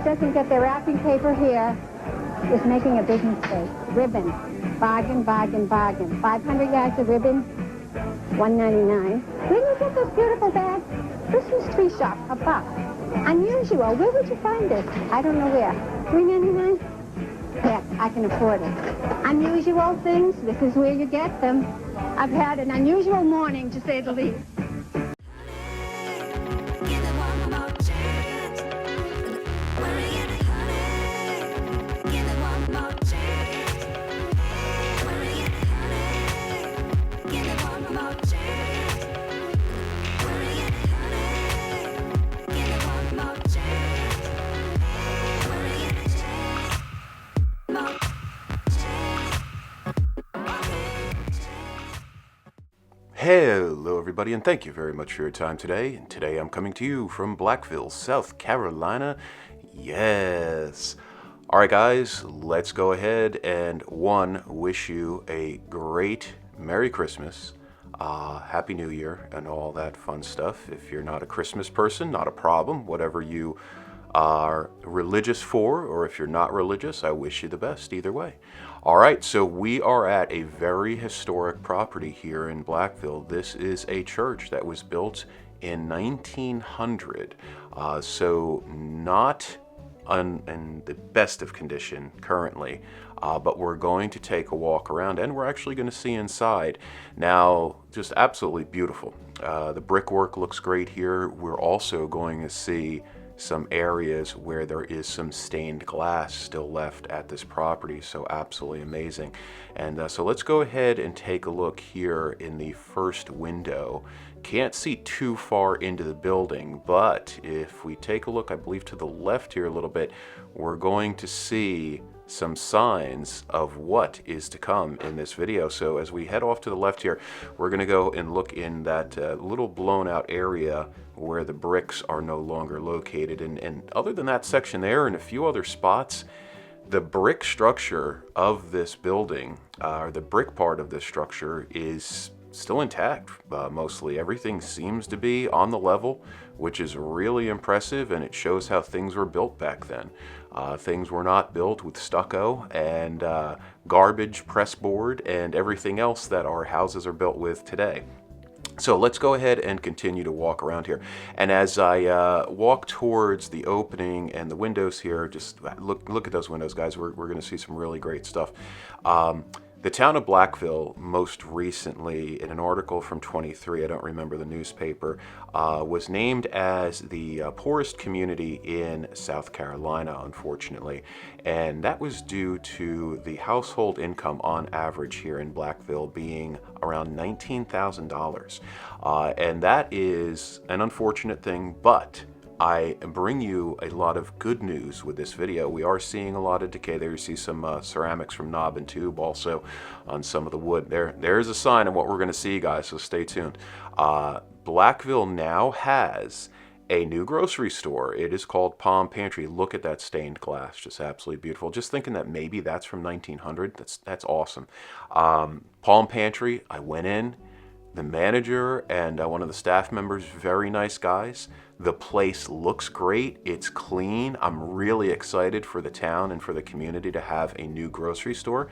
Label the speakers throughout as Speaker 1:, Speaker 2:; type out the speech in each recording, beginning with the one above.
Speaker 1: doesn't get their wrapping paper here is making a big mistake. Ribbon. Bargain, bargain, bargain. 500 yards of ribbon, $1.99. Where do you get those beautiful bags? Christmas tree shop, $1. Unusual. Where would you find this? I don't know where. $3.99? Yes, I can afford it. Unusual things, this is where you get them. I've had an unusual morning, to say the least.
Speaker 2: Hello everybody, and thank you very much for your time today. And today I'm coming to you from Blackville, South Carolina. Yes. Alright guys, let's go ahead and wish you a great Merry Christmas, Happy New Year, and all that fun stuff. If you're not a Christmas person, not a problem. Whatever you are religious for, or if you're not religious, I wish you the best either way. All right, so we are at a very historic property here in Blackville. This is a church that was built in 1900, so not in the best of condition currently, but we're going to take a walk around and we're actually going to see inside. Now, just absolutely beautiful. The brickwork looks great here. We're also going to see some areas where there is some stained glass still left at this property, so absolutely amazing. And so let's go ahead and take a look here in the first window. Can't see too far into the building, but if we take a look, I believe to the left here a little bit, we're going to see some signs of what is to come in this video. So as we head off to the left here, we're going to go and look in that little blown out area where the bricks are no longer located. And other than that section there and a few other spots, the brick structure of this building, or the brick part of this structure, is still intact. Mostly everything seems to be on the level, which is really impressive, and it shows how things were built back then. Things were not built with stucco and garbage pressboard and everything else that our houses are built with today. So let's go ahead and continue to walk around here. And as I walk towards the opening and the windows here, just look at those windows, guys. We're going to see some really great stuff. The town of Blackville, most recently, in an article from 23, I don't remember the newspaper, was named as the poorest community in South Carolina, unfortunately. And that was due to the household income on average here in Blackville being around $19,000. And that is an unfortunate thing, but I bring you a lot of good news with this video. We are seeing a lot of decay there. You see some ceramics from knob and tube also on some of the wood. There's a sign of what we're going to see, guys, so stay tuned. Blackville now has a new grocery store. It is called Palm Pantry. Look at that stained glass, just absolutely beautiful. Just thinking that maybe that's from 1900. That's awesome. Palm Pantry, I went in. The manager and one of the staff members, very nice guys. The place looks great. It's clean. I'm really excited for the town and for the community to have a new grocery store.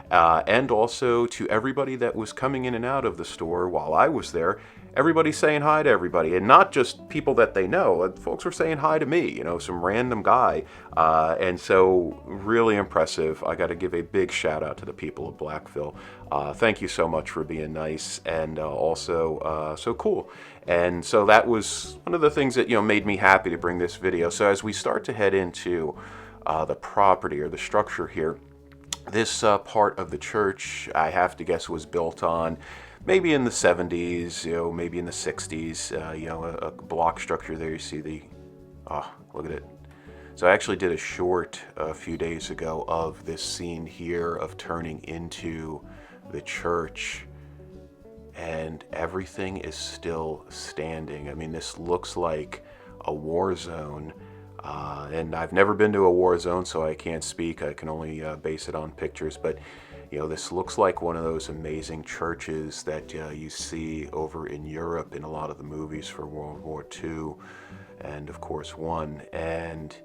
Speaker 2: And also to everybody that was coming in and out of the store while I was there, everybody's saying hi to everybody. And not just people that they know. Folks were saying hi to me, you know, some random guy. And so really impressive. I got to give a big shout out to the people of Blackville. Thank you so much for being nice and also so cool. And so that was one of the things that, you know, made me happy to bring this video. So as we start to head into the property or the structure here, this part of the church, I have to guess, was built on maybe in the 70s, you know, maybe in the 60s, you know, a block structure there. You see the, oh, look at it. So I actually did a short a few days ago of this scene here of turning into the church, and everything is still standing. I mean, this looks like a war zone, and I've never been to a war zone, so I can't speak. I can only base it on pictures, but you know, this looks like one of those amazing churches that you see over in Europe in a lot of the movies for World War II and of course I. And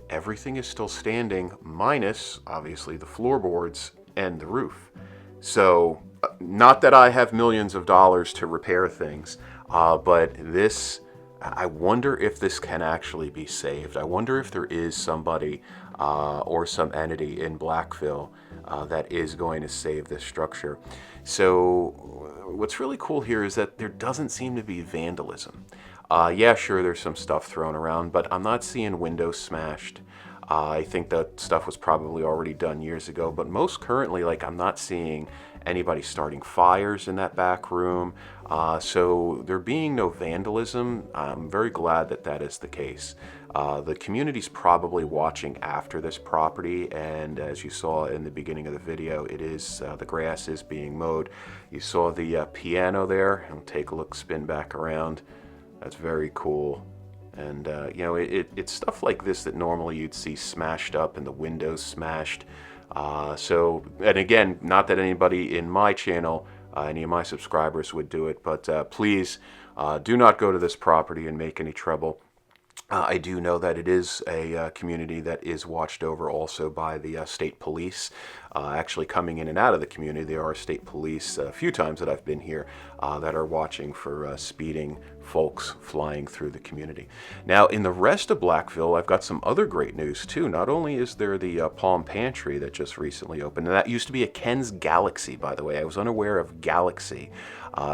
Speaker 2: everything is still standing, minus obviously the floorboards and the roof. So not that I have millions of dollars to repair things, but this, I wonder if this can actually be saved. I wonder if there is somebody or some entity in Blackville that is going to save this structure. So what's really cool here is that there doesn't seem to be vandalism. Yeah, sure, there's some stuff thrown around, but I'm not seeing windows smashed. I think that stuff was probably already done years ago, but most currently, like, I'm not seeing anybody starting fires in that back room. So there being no vandalism, I'm very glad that that is the case. The community's probably watching after this property, and as you saw in the beginning of the video, it is the grass is being mowed. You saw the piano there, and take a look, spin back around. That's very cool. And you know, it's stuff like this that normally you'd see smashed up and the windows smashed. So, and again, not that anybody in my channel, any of my subscribers would do it, but please do not go to this property and make any trouble. I do know that it is a community that is watched over also by the state police. Actually coming in and out of the community, there are state police a few times that I've been here that are watching for speeding folks flying through the community. Now, in the rest of Blackville, I've got some other great news too. Not only is there the Palm Pantry that just recently opened, and that used to be a Ken's Galaxy, by the way. I was unaware of Galaxy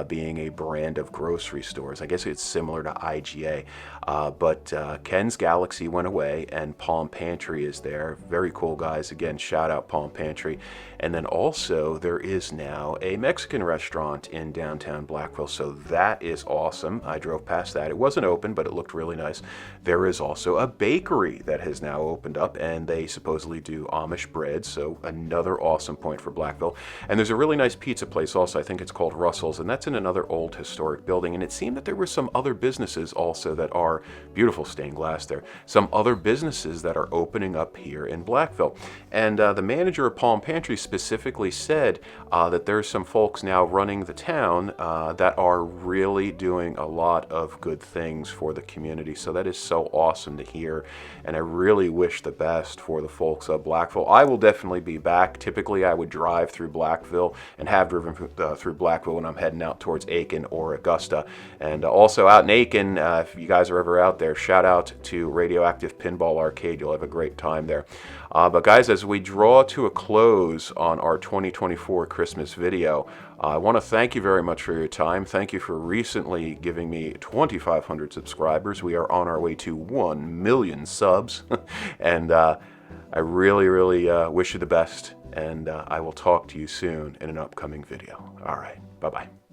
Speaker 2: being a brand of grocery stores. I guess it's similar to IGA, but Ken's Galaxy went away and Palm Pantry is there. Very cool, guys. Again, shout out Palm Pantry. And then also there is now a Mexican restaurant in downtown Blackville, so that is awesome. I drove past that. It wasn't open, but it looked really nice. There is also a bakery that has now opened up, and they supposedly do Amish bread, so another awesome point for Blackville. And there's a really nice pizza place also. I think it's called Russell's, and that's in another old historic building. And it seemed that there were some other businesses also that are beautiful stained glass there. Some other businesses that are opening up here in Blackville. And the manager of Palm Pantry specifically said that there's some folks now running the town that are really doing a lot of good things for the community. So that is so awesome to hear. And I really wish the best for the folks of Blackville. I will definitely be back. Typically, I would drive through Blackville and have driven through Blackville when I'm heading out towards Aiken or Augusta. And also out in Aiken, if you guys are ever out there, shout out to Radioactive Pinball Arcade. You'll have a great time there. But guys, as we draw to a close on our 2024 Christmas video, I want to thank you very much for your time. Thank you for recently giving me 2,500 subscribers. We are on our way to 1 million subs. And I really, really wish you the best. And I will talk to you soon in an upcoming video. All right. Bye-bye.